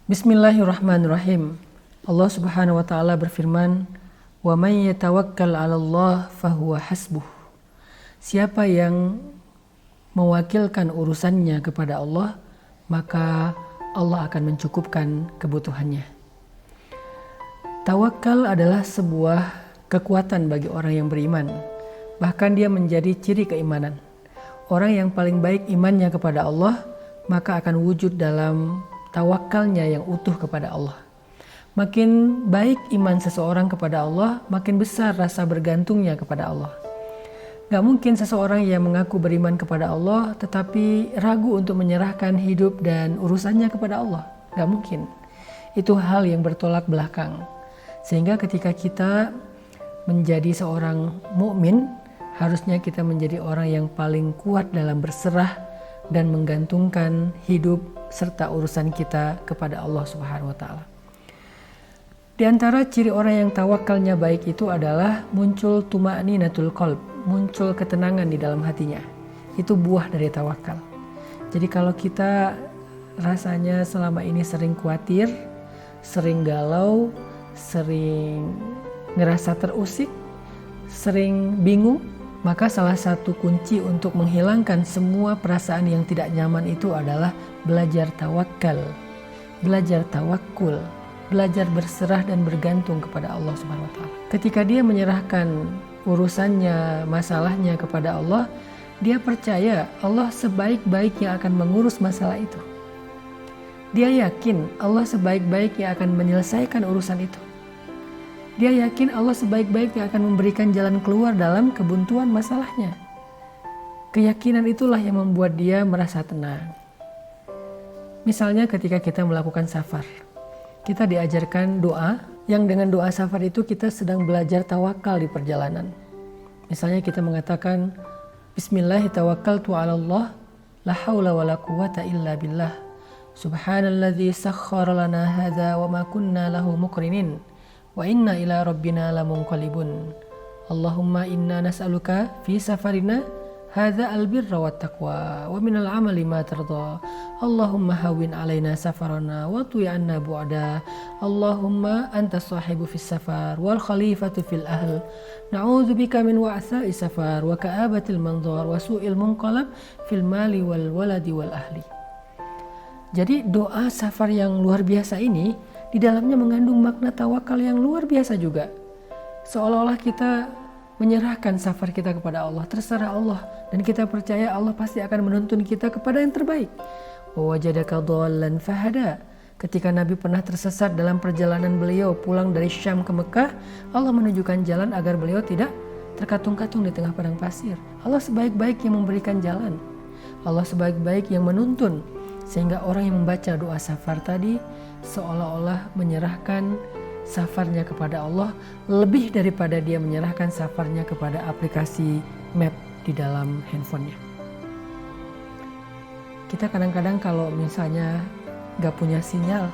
Bismillahirrahmanirrahim. Allah Subhanahu wa taala berfirman, "Wa may yatawakkal 'alallah fahuwa hasbuh." Siapa yang mewakilkan urusannya kepada Allah, maka Allah akan mencukupkan kebutuhannya. Tawakal adalah sebuah kekuatan bagi orang yang beriman. Bahkan dia menjadi ciri keimanan. Orang yang paling baik imannya kepada Allah, maka akan wujud dalam tawakalnya yang utuh kepada Allah. Makin baik iman seseorang kepada Allah, makin besar rasa bergantungnya kepada Allah. Gak mungkin seseorang yang mengaku beriman kepada Allah tetapi ragu untuk menyerahkan hidup dan urusannya kepada Allah. Gak mungkin. Itu hal yang bertolak belakang. Sehingga ketika kita menjadi seorang mukmin, harusnya kita menjadi orang yang paling kuat dalam berserah dan menggantungkan hidup serta urusan kita kepada Allah Subhanahu wa taala. Di antara ciri orang yang tawakalnya baik itu adalah muncul tuma'ninatul qalb, muncul ketenangan di dalam hatinya. Itu buah dari tawakal. Jadi kalau kita rasanya selama ini sering khawatir, sering galau, sering ngerasa terusik, sering bingung, maka salah satu kunci untuk menghilangkan semua perasaan yang tidak nyaman itu adalah belajar tawakal, belajar tawakul, belajar berserah dan bergantung kepada Allah Subhanahu wa taala. Ketika dia menyerahkan urusannya, masalahnya kepada Allah, dia percaya Allah sebaik-baiknya akan mengurus masalah itu. Dia yakin Allah sebaik-baiknya akan menyelesaikan urusan itu. Dia yakin Allah sebaik-baiknya akan memberikan jalan keluar dalam kebuntuan masalahnya. Keyakinan itulah yang membuat dia merasa tenang. Misalnya ketika kita melakukan safar, kita diajarkan doa, yang dengan doa safar itu kita sedang belajar tawakal di perjalanan. Misalnya kita mengatakan, Bismillahirrahmanirrahim, 'alallah, la haula wa la quwwata illa billah. Subhanalladzi sakhkhara lana hadza wa ma kunna lahu muqrinin. Wa inna ila rabbina lamunqalibun. Allahumma inna nas'aluka fi safarina hadza albirra wat taqwa wa minal amali ma tarda. Allahumma hawwin alaina safarana wa tu'i anna bu'da. Allahumma anta sahibu fis safar wal khalifatu fil ahl. Na'udzubika min wa'tha'i safar wa ka'abatil manzar wa su'il munqalab fil mali wal waladi wal ahli. Jadi doa safar yang luar biasa ini di dalamnya mengandung makna tawakal yang luar biasa juga. Seolah-olah kita menyerahkan safar kita kepada Allah, terserah Allah, dan kita percaya Allah pasti akan menuntun kita kepada yang terbaik. Wa wajadaka dhallan fahada. Ketika Nabi pernah tersesat dalam perjalanan beliau pulang dari Syam ke Mekah, Allah menunjukkan jalan agar beliau tidak terkatung-katung di tengah padang pasir. Allah sebaik-baik yang memberikan jalan. Allah sebaik-baik yang menuntun. Sehingga orang yang membaca doa safar tadi seolah-olah menyerahkan safarnya kepada Allah lebih daripada dia menyerahkan safarnya kepada aplikasi map di dalam handphonenya. Kita kadang-kadang kalau misalnya gak punya sinyal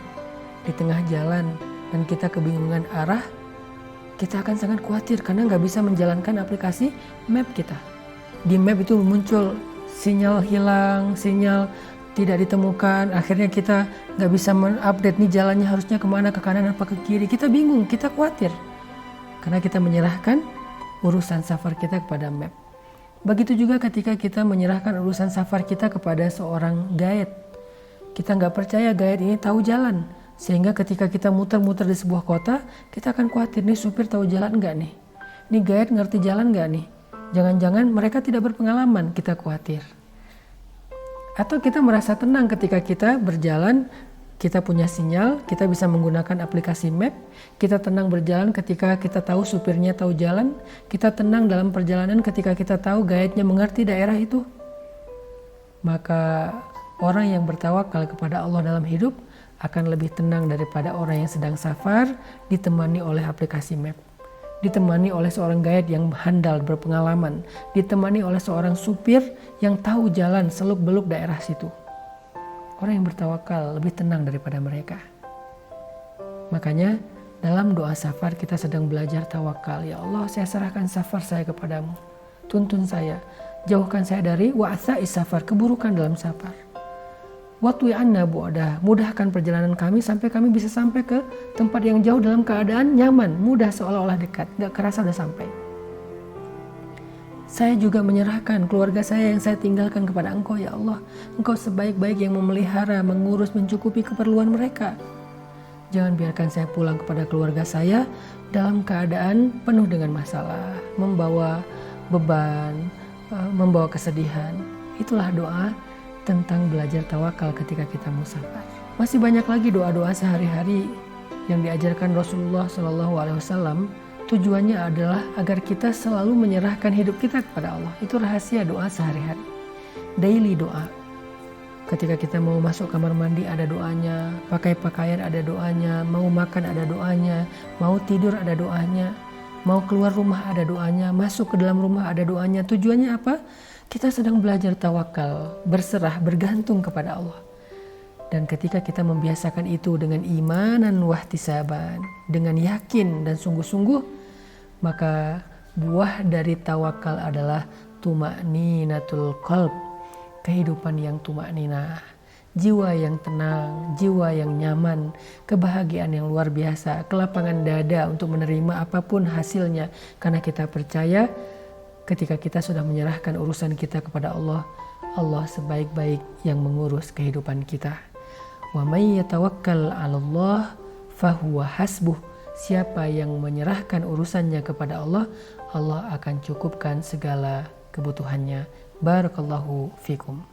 di tengah jalan dan kita kebingungan arah, kita akan sangat khawatir karena gak bisa menjalankan aplikasi map kita. Di map itu muncul sinyal hilang, sinyal tidak ditemukan, akhirnya kita gak bisa mengupdate nih jalannya harusnya kemana, ke kanan apa ke kiri. Kita bingung, kita khawatir karena kita menyerahkan urusan safar kita kepada map. Begitu juga ketika kita menyerahkan urusan safar kita kepada seorang guide. Kita gak percaya guide ini tahu jalan, sehingga ketika kita muter-muter di sebuah kota, kita akan khawatir, nih supir tahu jalan gak nih, nih guide ngerti jalan gak nih, jangan-jangan mereka tidak berpengalaman, kita khawatir. Atau kita merasa tenang ketika kita berjalan, kita punya sinyal, kita bisa menggunakan aplikasi map, kita tenang berjalan ketika kita tahu supirnya tahu jalan, kita tenang dalam perjalanan ketika kita tahu guide-nya mengerti daerah itu. Maka orang yang bertawakal kepada Allah dalam hidup akan lebih tenang daripada orang yang sedang safar ditemani oleh aplikasi map, ditemani oleh seorang guide yang handal berpengalaman, ditemani oleh seorang supir yang tahu jalan seluk-beluk daerah situ. Orang yang bertawakal lebih tenang daripada mereka. Makanya dalam doa safar kita sedang belajar tawakal. Ya Allah, saya serahkan safar saya kepadamu. Tuntun saya, jauhkan saya dari wa'tha'i safar, keburukan dalam safar. Watwi anna bu'adah, mudahkan perjalanan kami sampai kami bisa sampai ke tempat yang jauh dalam keadaan nyaman, mudah, seolah-olah dekat, gak kerasa udah sampai. Saya juga menyerahkan keluarga saya yang saya tinggalkan kepada Engkau ya Allah. Engkau sebaik-baik yang memelihara, mengurus, mencukupi keperluan mereka. Jangan biarkan saya pulang kepada keluarga saya dalam keadaan penuh dengan masalah, membawa beban, membawa kesedihan. Itulah doa tentang belajar tawakal ketika kita musafir. Masih banyak lagi doa-doa sehari-hari yang diajarkan Rasulullah SAW. Tujuannya adalah agar kita selalu menyerahkan hidup kita kepada Allah. Itu rahasia doa sehari-hari. Daily doa. Ketika kita mau masuk kamar mandi ada doanya, pakai pakaian ada doanya, mau makan ada doanya, mau tidur ada doanya, mau keluar rumah ada doanya, masuk ke dalam rumah ada doanya. Tujuannya apa? Kita sedang belajar tawakal, berserah, bergantung kepada Allah. Dan ketika kita membiasakan itu dengan imanan wahtisaban, dengan yakin dan sungguh-sungguh, maka buah dari tawakal adalah tuma'ninatul qalb, kehidupan yang tuma'ninah, jiwa yang tenang, jiwa yang nyaman, kebahagiaan yang luar biasa, kelapangan dada untuk menerima apapun hasilnya, karena kita percaya ketika kita sudah menyerahkan urusan kita kepada Allah, Allah sebaik-baik yang mengurus kehidupan kita. Wa may yatawakkal 'alallah fahuwa hasbuh. Siapa yang menyerahkan urusannya kepada Allah, Allah akan cukupkan segala kebutuhannya. Barakallahu fikum.